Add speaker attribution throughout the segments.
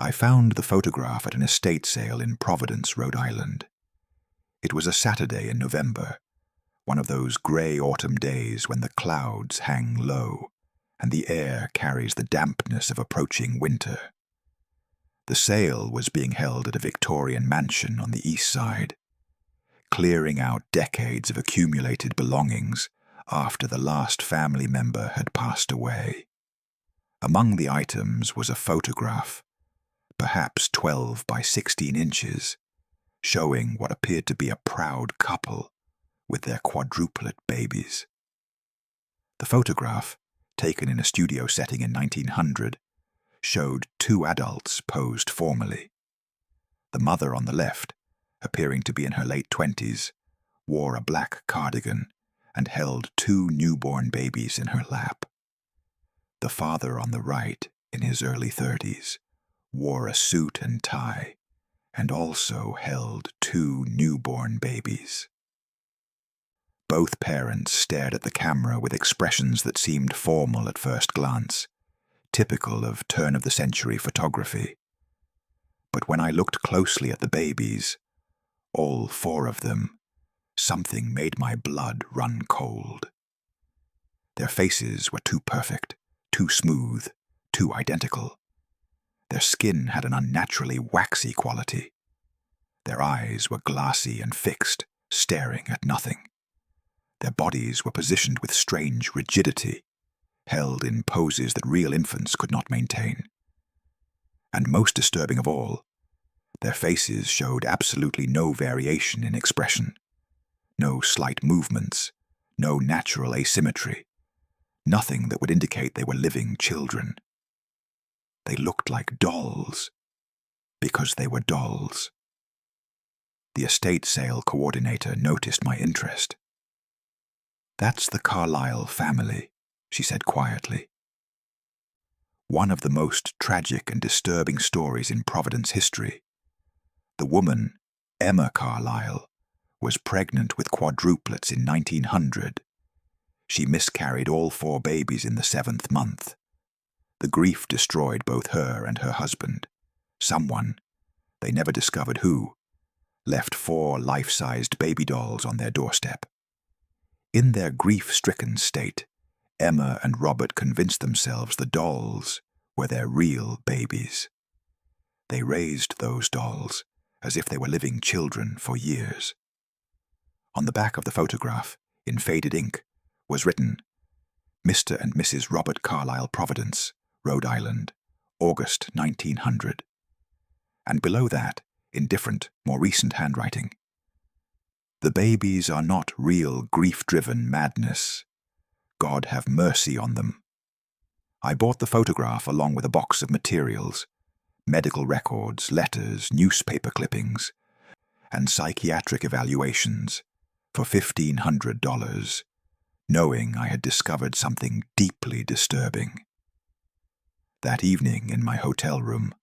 Speaker 1: I found the photograph at an estate sale in Providence, Rhode Island. It was a Saturday in November, one of those grey autumn days when the clouds hang low and the air carries the dampness of approaching winter. The sale was being held at a Victorian mansion on the east side, clearing out decades of accumulated belongings after the last family member had passed away. Among the items was a photograph, perhaps 12 by 16 inches, showing what appeared to be a proud couple with their quadruplet babies. The photograph, taken in a studio setting in 1900, showed two adults posed formally. The mother on the left, appearing to be in her late 20s, wore a black cardigan and held two newborn babies in her lap. The father on the right, in his early 30s, wore a suit and tie and also held two newborn babies. Both parents stared at the camera with expressions that seemed formal at first glance, typical of turn-of-the-century photography. But when I looked closely at the babies, all four of them, something made my blood run cold. Their faces were too perfect, too smooth, too identical. Their skin had an unnaturally waxy quality. Their eyes were glassy and fixed, staring at nothing. Their bodies were positioned with strange rigidity, held in poses that real infants could not maintain. And most disturbing of all, their faces showed absolutely no variation in expression, no slight movements, no natural asymmetry, nothing that would indicate they were living children. They looked like dolls, because they were dolls. The estate sale coordinator noticed my interest. "That's the Carlyle family," she said quietly. One of the most tragic and disturbing stories in Providence history. The woman, Emma Carlyle, was pregnant with quadruplets in 1900. She miscarried all four babies in the 7th month. The grief destroyed both her and her husband. Someone, they never discovered who, left 4 life-sized baby dolls on their doorstep. In their grief-stricken state, Emma and Robert convinced themselves the dolls were their real babies. They raised those dolls as if they were living children for years. On the back of the photograph, in faded ink, was written, "Mr. and Mrs. Robert Carlyle, Providence, Rhode Island, August 1900. And below that, in different, more recent handwriting, "The babies are not real grief-driven madness. God have mercy on them." I bought the photograph along with a box of materials, medical records, letters, newspaper clippings, and psychiatric evaluations for $1,500, knowing I had discovered something deeply disturbing. That evening in my hotel room,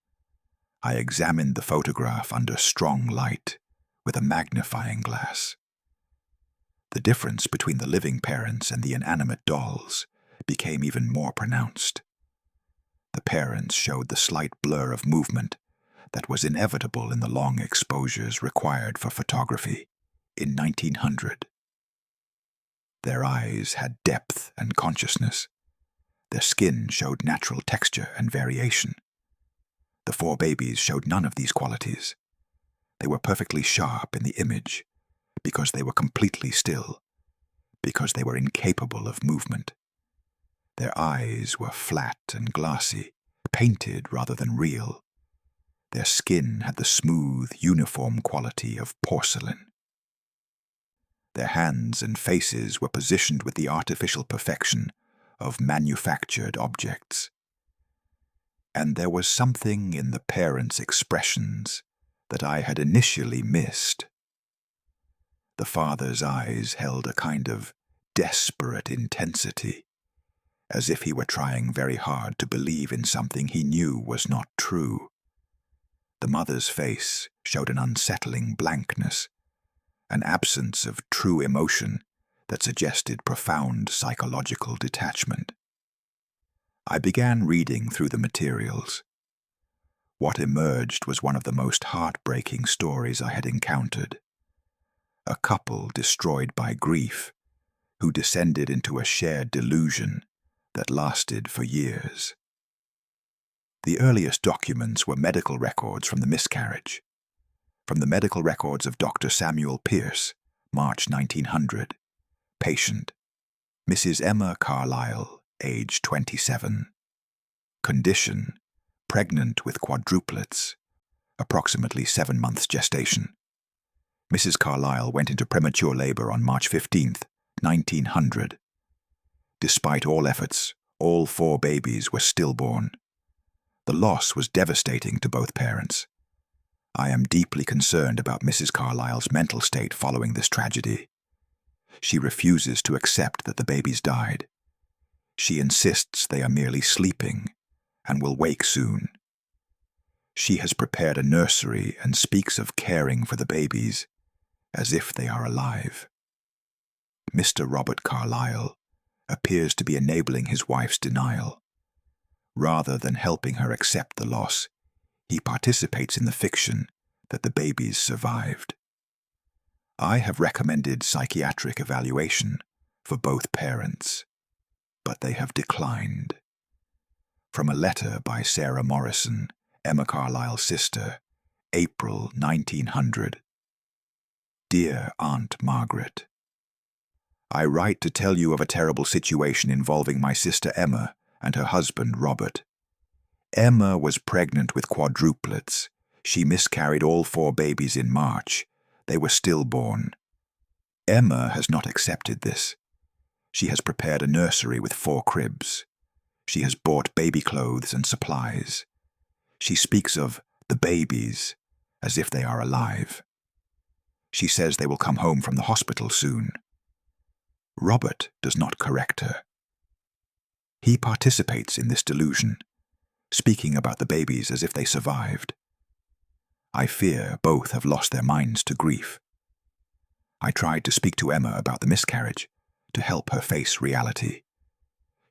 Speaker 1: I examined the photograph under strong light with a magnifying glass. The difference between the living parents and the inanimate dolls became even more pronounced. The parents showed the slight blur of movement that was inevitable in the long exposures required for photography in 1900. Their eyes had depth and consciousness. Their skin showed natural texture and variation. The 4 babies showed none of these qualities. They were perfectly sharp in the image because they were completely still, because they were incapable of movement. Their eyes were flat and glassy, painted rather than real. Their skin had the smooth, uniform quality of porcelain. Their hands and faces were positioned with the artificial perfection of manufactured objects. And there was something in the parents' expressions that I had initially missed. The father's eyes held a kind of desperate intensity, as if he were trying very hard to believe in something he knew was not true. The mother's face showed an unsettling blankness, an absence of true emotion that suggested profound psychological detachment. I began reading through the materials. What emerged was one of the most heartbreaking stories I had encountered. A couple destroyed by grief, who descended into a shared delusion that lasted for years. The earliest documents were medical records from the miscarriage. From the medical records of Dr. Samuel Pierce, March 1900. Patient, Mrs. Emma Carlyle, age 27. Condition, pregnant with quadruplets, approximately 7 months gestation. Mrs. Carlyle went into premature labor on March 15, 1900. Despite all efforts, all 4 babies were stillborn. The loss was devastating to both parents. I am deeply concerned about Mrs. Carlyle's mental state following this tragedy. She refuses to accept that the babies died. She insists they are merely sleeping and will wake soon. She has prepared a nursery and speaks of caring for the babies as if they are alive. Mr. Robert Carlyle appears to be enabling his wife's denial. Rather than helping her accept the loss, he participates in the fiction that the babies survived. I have recommended psychiatric evaluation for both parents, but they have declined. From a letter by Sarah Morrison, Emma Carlyle's sister, April 1900. Dear Aunt Margaret, I write to tell you of a terrible situation involving my sister Emma and her husband Robert. Emma was pregnant with quadruplets. She miscarried all 4 babies in March. They were stillborn. Emma has not accepted this. She has prepared a nursery with 4 cribs. She has bought baby clothes and supplies. She speaks of the babies as if they are alive. She says they will come home from the hospital soon. Robert does not correct her. He participates in this delusion, speaking about the babies as if they survived. I fear both have lost their minds to grief. I tried to speak to Emma about the miscarriage, to help her face reality.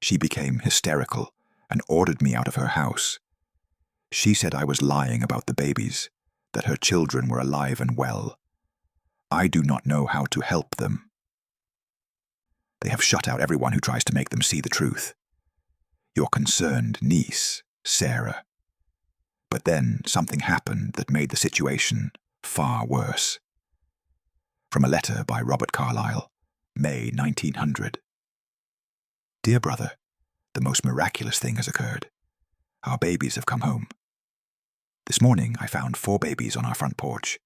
Speaker 1: She became hysterical and ordered me out of her house. She said I was lying about the babies, that her children were alive and well. I do not know how to help them. They have shut out everyone who tries to make them see the truth. Your concerned niece, Sarah. But then something happened that made the situation far worse. From a letter by Robert Carlyle, May 1900. Dear brother, the most miraculous thing has occurred. Our babies have come home. This morning I found 4 babies on our front porch,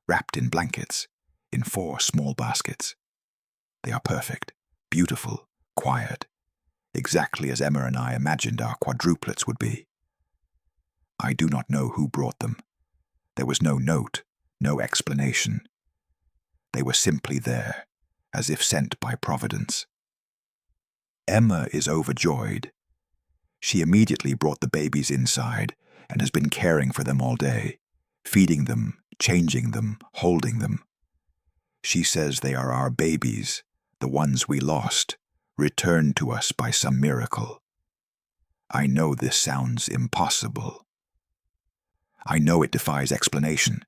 Speaker 1: wrapped in blankets, in 4 small baskets. They are perfect, beautiful, quiet, exactly as Emma and I imagined our quadruplets would be. I do not know who brought them. There was no note, no explanation. They were simply there, as if sent by Providence. Emma is overjoyed. She immediately brought the babies inside and has been caring for them all day, feeding them, changing them, holding them. She says they are our babies, the ones we lost, returned to us by some miracle. I know this sounds impossible. I know it defies explanation,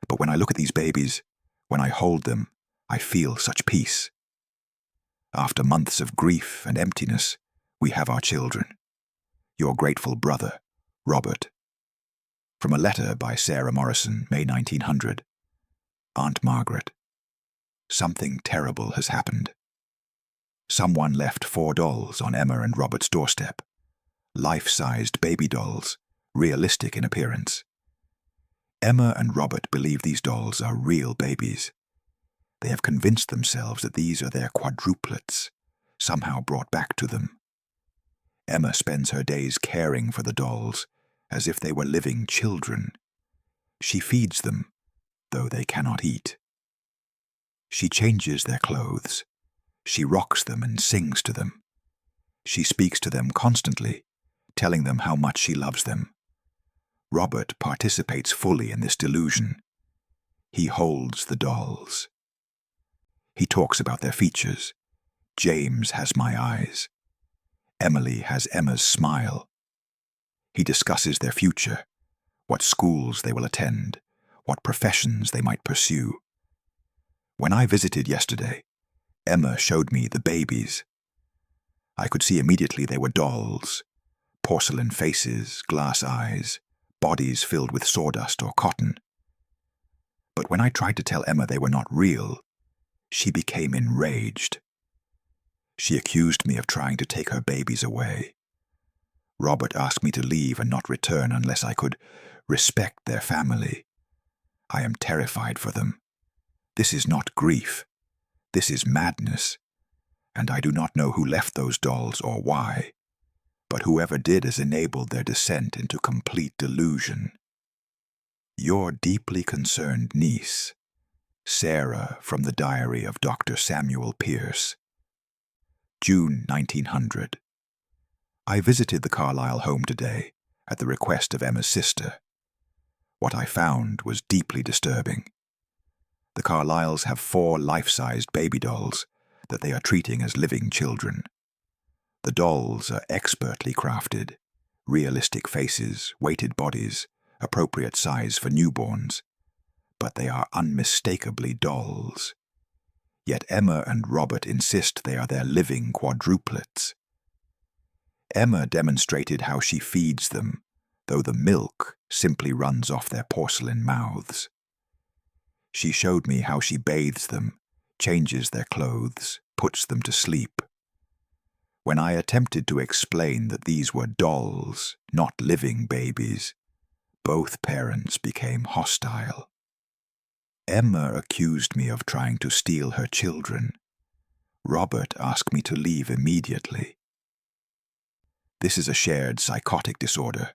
Speaker 1: but when I look at these babies, when I hold them, I feel such peace. After months of grief and emptiness, we have our children. Your grateful brother, Robert. From a letter by Sarah Morrison, May 1900. Aunt Margaret. Something terrible has happened. Someone left 4 dolls on Emma and Robert's doorstep. Life-sized baby dolls, realistic in appearance. Emma and Robert believe these dolls are real babies. They have convinced themselves that these are their quadruplets, somehow brought back to them. Emma spends her days caring for the dolls, as if they were living children. She feeds them, though they cannot eat. She changes their clothes. She rocks them and sings to them. She speaks to them constantly, telling them how much she loves them. Robert participates fully in this delusion. He holds the dolls. He talks about their features. James has my eyes. Emily has Emma's smile. He discusses their future. what schools they will attend, what professions they might pursue. When I visited yesterday, Emma showed me the babies. I could see immediately they were dolls, porcelain faces, glass eyes, bodies filled with sawdust or cotton. But when I tried to tell Emma they were not real, she became enraged. She accused me of trying to take her babies away. Robert asked me to leave and not return unless I could respect their family. I am terrified for them. This is not grief. This is madness. And I do not know who left those dolls or why. But whoever did has enabled their descent into complete delusion. Your deeply concerned niece, Sarah, from the diary of Dr. Samuel Pierce. June 1900. I visited the Carlyle home today at the request of Emma's sister. What I found was deeply disturbing. The Carlyles have 4 life-sized baby dolls that they are treating as living children. The dolls are expertly crafted, realistic faces, weighted bodies, appropriate size for newborns, but they are unmistakably dolls. Yet Emma and Robert insist they are their living quadruplets. Emma demonstrated how she feeds them, though the milk simply runs off their porcelain mouths. She showed me how she bathes them, changes their clothes, puts them to sleep. When I attempted to explain that these were dolls, not living babies, both parents became hostile. Emma accused me of trying to steal her children. Robert asked me to leave immediately. This is a shared psychotic disorder,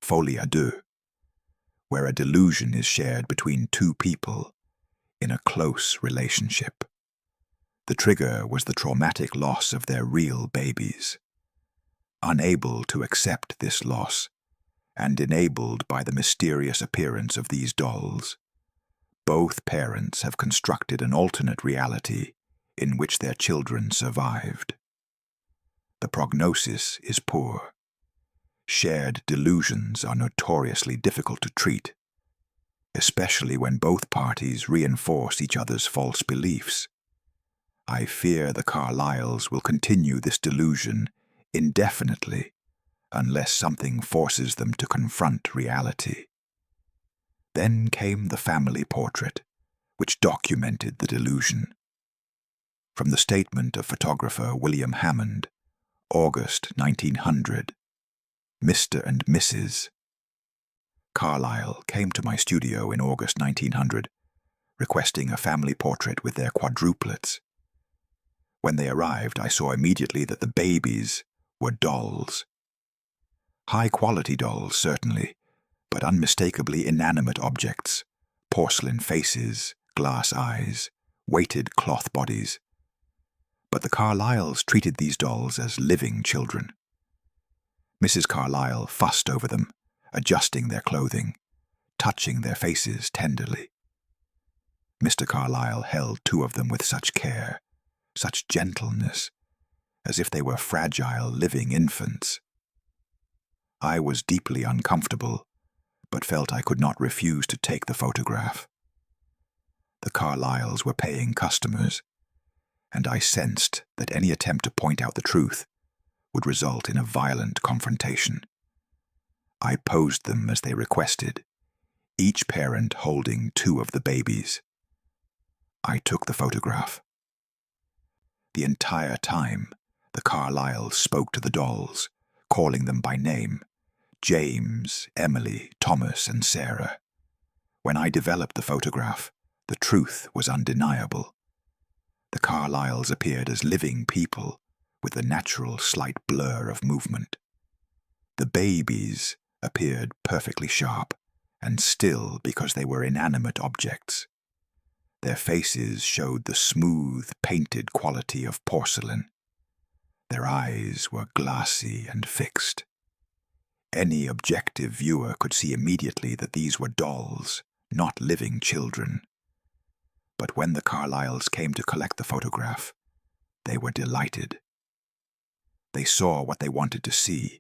Speaker 1: folie à deux, where a delusion is shared between 2 people in a close relationship. The trigger was the traumatic loss of their real babies. Unable to accept this loss, and enabled by the mysterious appearance of these dolls, both parents have constructed an alternate reality in which their children survived. The prognosis is poor. Shared delusions are notoriously difficult to treat, especially when both parties reinforce each other's false beliefs. I fear the Carlyles will continue this delusion indefinitely unless something forces them to confront reality. Then came the family portrait, which documented the delusion. From the statement of photographer William Hammond, August 1900, Mr. and Mrs. Carlyle came to my studio in August 1900, requesting a family portrait with their quadruplets. When they arrived, I saw immediately that the babies were dolls. High-quality dolls, certainly, but unmistakably inanimate objects, porcelain faces, glass eyes, weighted cloth bodies. But the Carlyles treated these dolls as living children. Mrs. Carlyle fussed over them, adjusting their clothing, touching their faces tenderly. Mr. Carlyle held 2 of them with such care, such gentleness, as if they were fragile, living infants. I was deeply uncomfortable, but felt I could not refuse to take the photograph. The Carlyles were paying customers, and I sensed that any attempt to point out the truth would result in a violent confrontation. I posed them as they requested, each parent holding 2 of the babies. I took the photograph. The entire time, the Carlyles spoke to the dolls, calling them by name: James, Emily, Thomas, and Sarah. When I developed the photograph, the truth was undeniable. The Carlyles appeared as living people, with the natural slight blur of movement. The babies appeared perfectly sharp, and still because they were inanimate objects. Their faces showed the smooth, painted quality of porcelain. Their eyes were glassy and fixed. Any objective viewer could see immediately that these were dolls, not living children. But when the Carlyles came to collect the photograph, they were delighted. They saw what they wanted to see: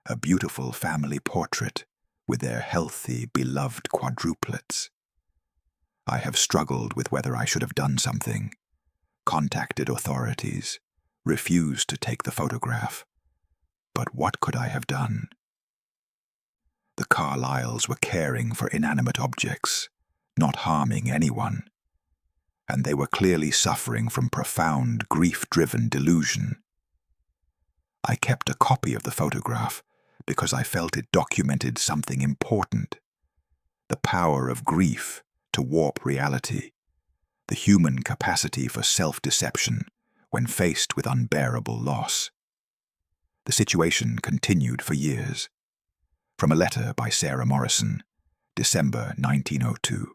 Speaker 1: a beautiful family portrait with their healthy, beloved quadruplets. I have struggled with whether I should have done something, contacted authorities, refused to take the photograph. But what could I have done? The Carlyles were caring for inanimate objects, not harming anyone, and they were clearly suffering from profound grief-driven delusion. I kept a copy of the photograph because I felt it documented something important: the power of grief to warp reality, the human capacity for self-deception when faced with unbearable loss. The situation continued for years. From a letter by Sarah Morrison, December 1902.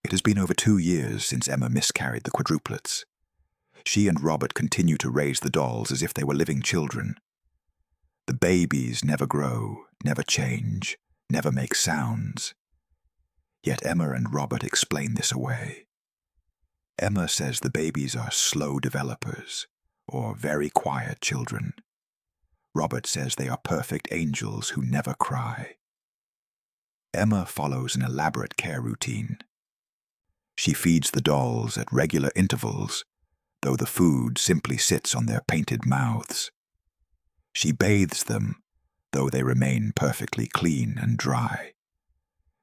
Speaker 1: It has been over 2 years since Emma miscarried the quadruplets. She and Robert continue to raise the dolls as if they were living children. The babies never grow, never change, never make sounds. Yet Emma and Robert explain this away. Emma says the babies are slow developers, or very quiet children. Robert says they are perfect angels who never cry. Emma follows an elaborate care routine. She feeds the dolls at regular intervals, though the food simply sits on their painted mouths. She bathes them, though they remain perfectly clean and dry.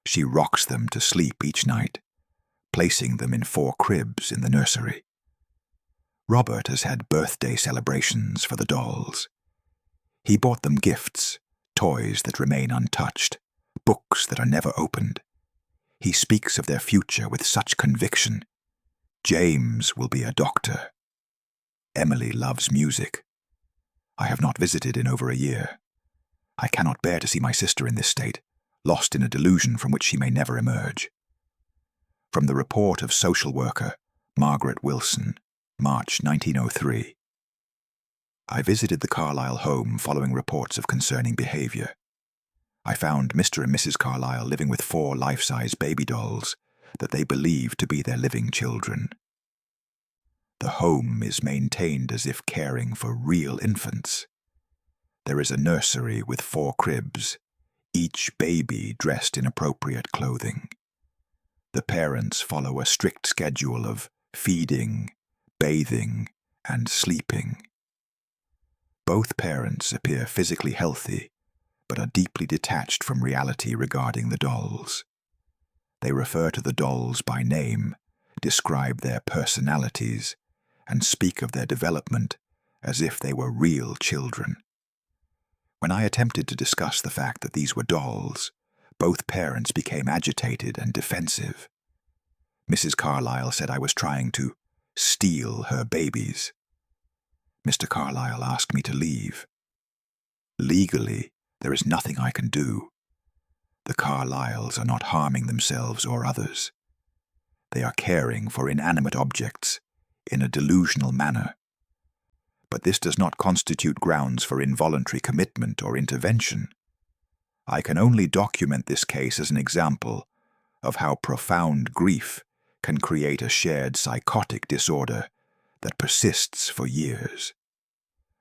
Speaker 1: She rocks them to sleep each night, placing them in 4 cribs in the nursery. Robert has had birthday celebrations for the dolls. He bought them gifts, toys that remain untouched, books that are never opened. He speaks of their future with such conviction. James will be a doctor. Emily loves music. I have not visited in over a year. I cannot bear to see my sister in this state, lost in a delusion from which she may never emerge. From the report of social worker Margaret Wilson, March 1903. I visited the Carlyle home following reports of concerning behavior. I found Mr. and Mrs. Carlyle living with 4 life-size baby dolls that they believed to be their living children. The home is maintained as if caring for real infants. There is a nursery with 4 cribs, each baby dressed in appropriate clothing. The parents follow a strict schedule of feeding, bathing, and sleeping. Both parents appear physically healthy, but are deeply detached from reality regarding the dolls. They refer to the dolls by name, describe their personalities, and speak of their development as if they were real children. When I attempted to discuss the fact that these were dolls, both parents became agitated and defensive. Mrs. Carlyle said I was trying to steal her babies. Mr. Carlyle asked me to leave. Legally, there is nothing I can do. The Carlyles are not harming themselves or others. They are caring for inanimate objects in a delusional manner. But this does not constitute grounds for involuntary commitment or intervention. I can only document this case as an example of how profound grief can create a shared psychotic disorder that persists for years.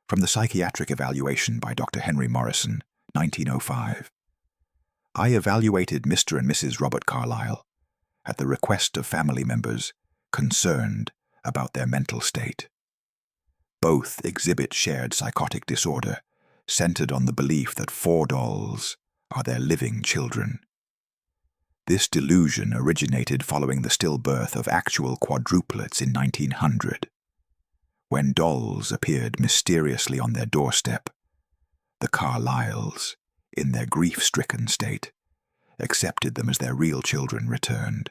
Speaker 1: From the Psychiatric Evaluation by Dr. Henry Morrison, 1905. I evaluated Mr. and Mrs. Robert Carlyle at the request of family members concerned about their mental state. Both exhibit shared psychotic disorder centered on the belief that 4 dolls are their living children. This delusion originated following the stillbirth of actual quadruplets in 1900. When dolls appeared mysteriously on their doorstep, the Carlyles, in their grief-stricken state, accepted them as their real children returned.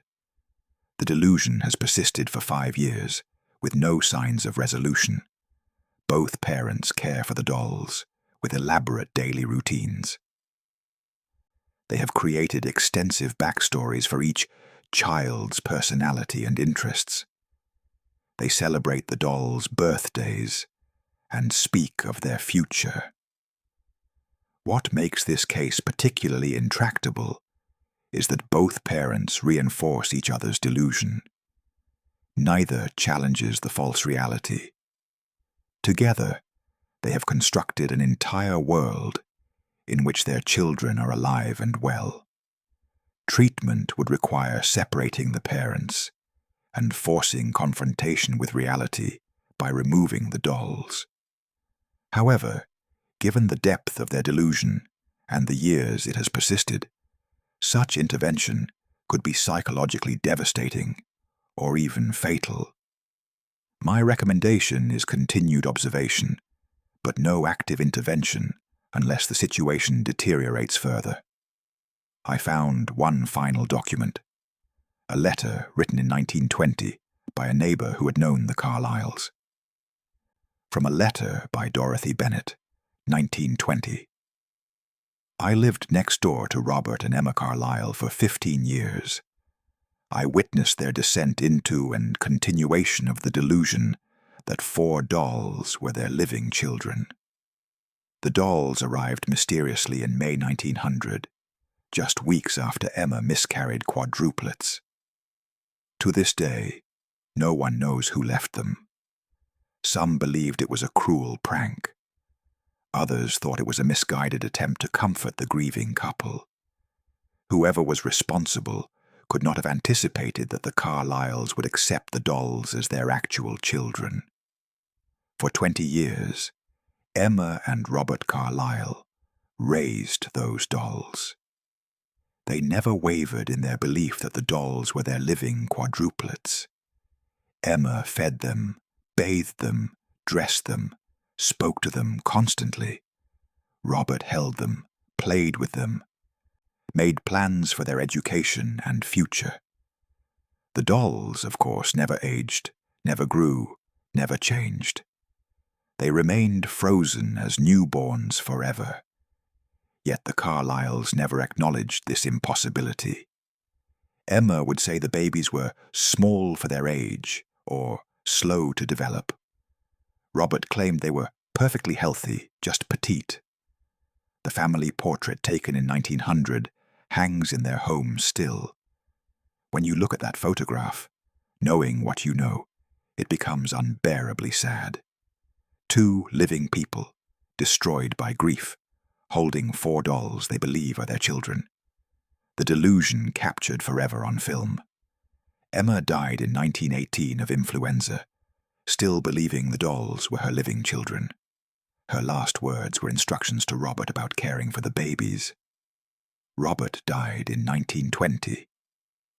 Speaker 1: The delusion has persisted for 5 years, with no signs of resolution. Both parents care for the dolls, with elaborate daily routines. They have created extensive backstories for each child's personality and interests. They celebrate the dolls' birthdays and speak of their future. What makes this case particularly intractable is that both parents reinforce each other's delusion. Neither challenges the false reality. Together, they have constructed an entire world in which their children are alive and well. Treatment would require separating the parents and forcing confrontation with reality by removing the dolls. However, given the depth of their delusion and the years it has persisted, such intervention could be psychologically devastating or even fatal. My recommendation is continued observation, but no active intervention unless the situation deteriorates further. I found one final document, a letter written in 1920 by a neighbor who had known the Carlyles. From a letter by Dorothy Bennett, 1920. I lived next door to Robert and Emma Carlyle for 15 years. I witnessed their descent into and continuation of the delusion that 4 dolls were their living children. The dolls arrived mysteriously in May 1900, just weeks after Emma miscarried quadruplets. To this day, no one knows who left them. Some believed it was a cruel prank. Others thought it was a misguided attempt to comfort the grieving couple. Whoever was responsible could not have anticipated that the Carlyles would accept the dolls as their actual children. For 20 years, Emma and Robert Carlyle raised those dolls. They never wavered in their belief that the dolls were their living quadruplets. Emma fed them, bathed them, dressed them, spoke to them constantly. Robert held them, played with them, made plans for their education and future. The dolls, of course, never aged, never grew, never changed. They remained frozen as newborns forever. Yet the Carlyles never acknowledged this impossibility. Emma would say the babies were small for their age or slow to develop. Robert claimed they were perfectly healthy, just petite. The family portrait taken in 1900 hangs in their home still. When you look at that photograph, knowing what you know, it becomes unbearably sad. 2 living people, destroyed by grief, holding 4 dolls they believe are their children. The delusion captured forever on film. Emma died in 1918 of influenza, still believing the dolls were her living children. Her last words were instructions to Robert about caring for the babies. Robert died in 1920.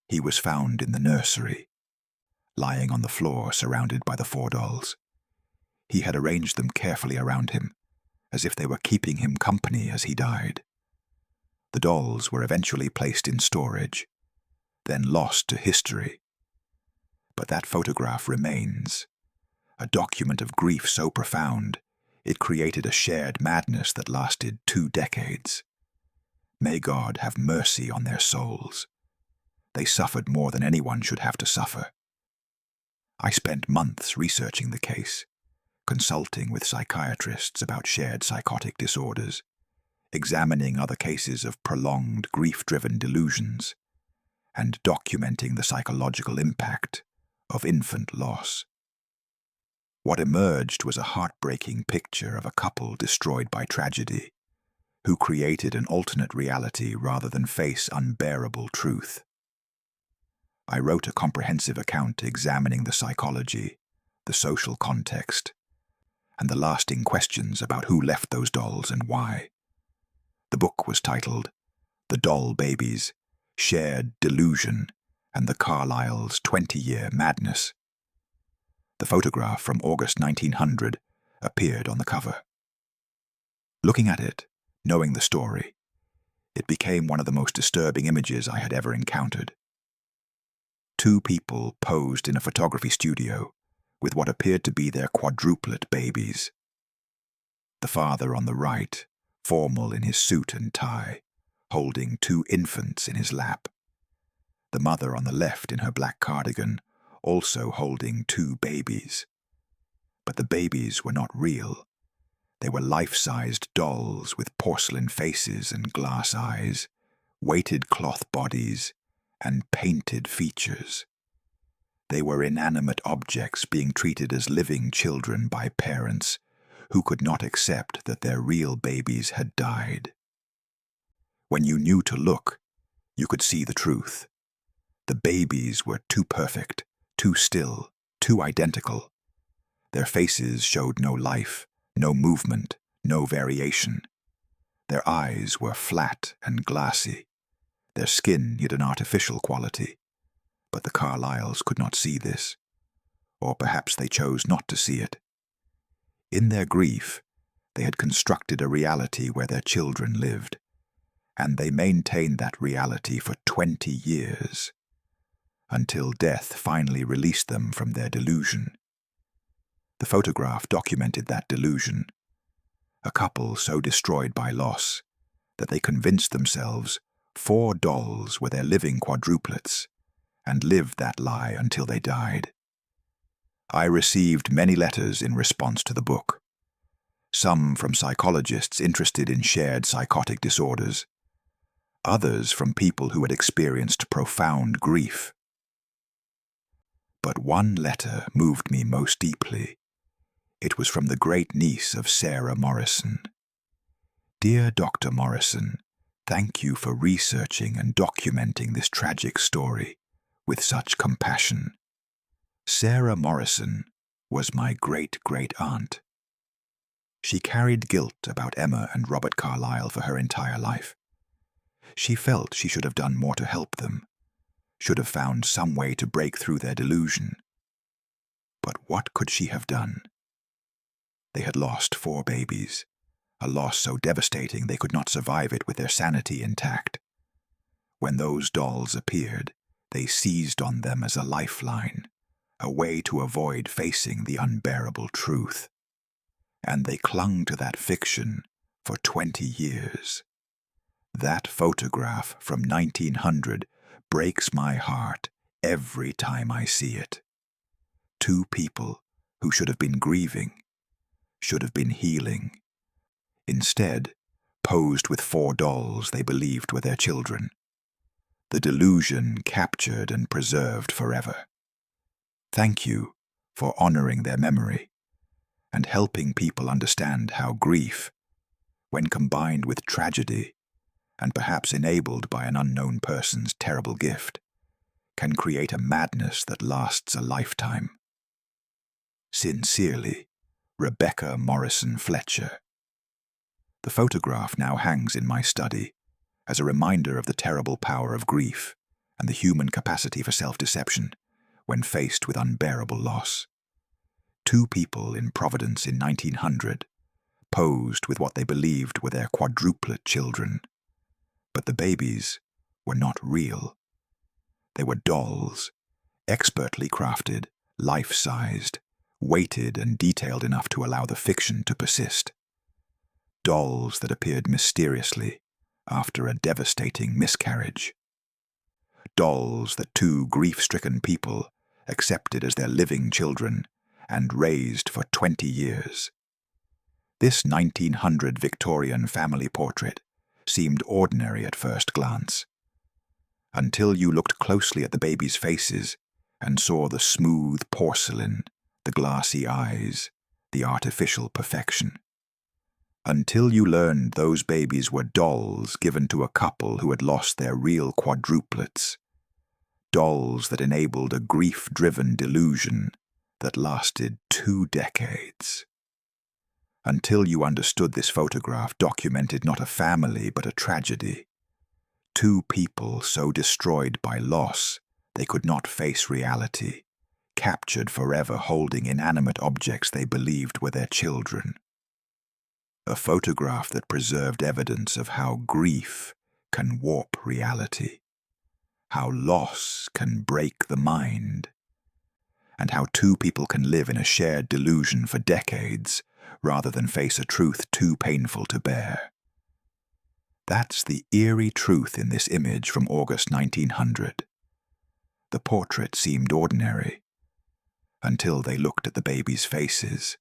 Speaker 1: He was found in the nursery, lying on the floor surrounded by the 4 dolls. He had arranged them carefully around him, as if they were keeping him company as he died. The dolls were eventually placed in storage, then lost to history. But that photograph remains, a document of grief so profound it created a shared madness that lasted 2 decades. May God have mercy on their souls. They suffered more than anyone should have to suffer. I spent months researching the case, consulting with psychiatrists about shared psychotic disorders, examining other cases of prolonged grief-driven delusions, and documenting the psychological impact of infant loss. What emerged was a heartbreaking picture of a couple destroyed by tragedy, who created an alternate reality rather than face unbearable truth. I wrote a comprehensive account examining the psychology, the social context, and the lasting questions about who left those dolls and why. The book was titled The Doll Babies, Shared Delusion, and the Carlyles' 20-Year Madness. The photograph from August 1900 appeared on the cover. Looking at it, knowing the story, it became one of the most disturbing images I had ever encountered. 2 people posed in a photography studio with what appeared to be their quadruplet babies. The father on the right, formal in his suit and tie, holding 2 infants in his lap. The mother on the left in her black cardigan, also holding 2 babies. But the babies were not real. They were life-sized dolls with porcelain faces and glass eyes, weighted cloth bodies, and painted features. They were inanimate objects being treated as living children by parents who could not accept that their real babies had died. When you knew to look, you could see the truth. The babies were too perfect, too still, too identical. Their faces showed no life, no movement, no variation. Their eyes were flat and glassy. Their skin hid an artificial quality. But the Carlyles could not see this. Or perhaps they chose not to see it. In their grief, they had constructed a reality where their children lived, and they maintained that reality for 20 years, until death finally released them from their delusion. The photograph documented that delusion, a couple so destroyed by loss that they convinced themselves 4 dolls were their living quadruplets, and lived that lie until they died. I received many letters in response to the book, some from psychologists interested in shared psychotic disorders, others from people who had experienced profound grief. But one letter moved me most deeply. It was from the great-niece of Sarah Morrison. Dear Dr. Morrison, thank you for researching and documenting this tragic story with such compassion. Sarah Morrison was my great-great-aunt. She carried guilt about Emma and Robert Carlyle for her entire life. She felt she should have done more to help them, should have found some way to break through their delusion. But what could she have done? They had lost 4 babies, a loss so devastating they could not survive it with their sanity intact. When those dolls appeared, they seized on them as a lifeline, a way to avoid facing the unbearable truth. And they clung to that fiction for 20 years. That photograph from 1900 breaks my heart every time I see it. 2 people who should have been grieving, should have been healing, instead posed with 4 dolls they believed were their children. The delusion captured and preserved forever. Thank you for honoring their memory and helping people understand how grief, when combined with tragedy and perhaps enabled by an unknown person's terrible gift, can create a madness that lasts a lifetime. Sincerely, Rebecca Morrison Fletcher. The photograph now hangs in my study as a reminder of the terrible power of grief and the human capacity for self-deception when faced with unbearable loss. 2 people in Providence in 1900 posed with what they believed were their quadruplet children, but the babies were not real. They were dolls, expertly crafted, life-sized, weighted and detailed enough to allow the fiction to persist. Dolls that appeared mysteriously after a devastating miscarriage. Dolls that 2 grief-stricken people accepted as their living children and raised for 20 years. This 1900 Victorian family portrait seemed ordinary at first glance, until you looked closely at the babies' faces and saw the smooth porcelain, the glassy eyes, the artificial perfection. Until you learned those babies were dolls given to a couple who had lost their real quadruplets, dolls that enabled a grief-driven delusion that lasted 2 decades. Until you understood this photograph documented not a family but a tragedy. 2 people so destroyed by loss they could not face reality, captured forever holding inanimate objects they believed were their children. A photograph that preserved evidence of how grief can warp reality, how loss can break the mind, and how 2 people can live in a shared delusion for decades rather than face a truth too painful to bear. That's the eerie truth in this image from August 1900. The portrait seemed ordinary, until they looked at the babies' faces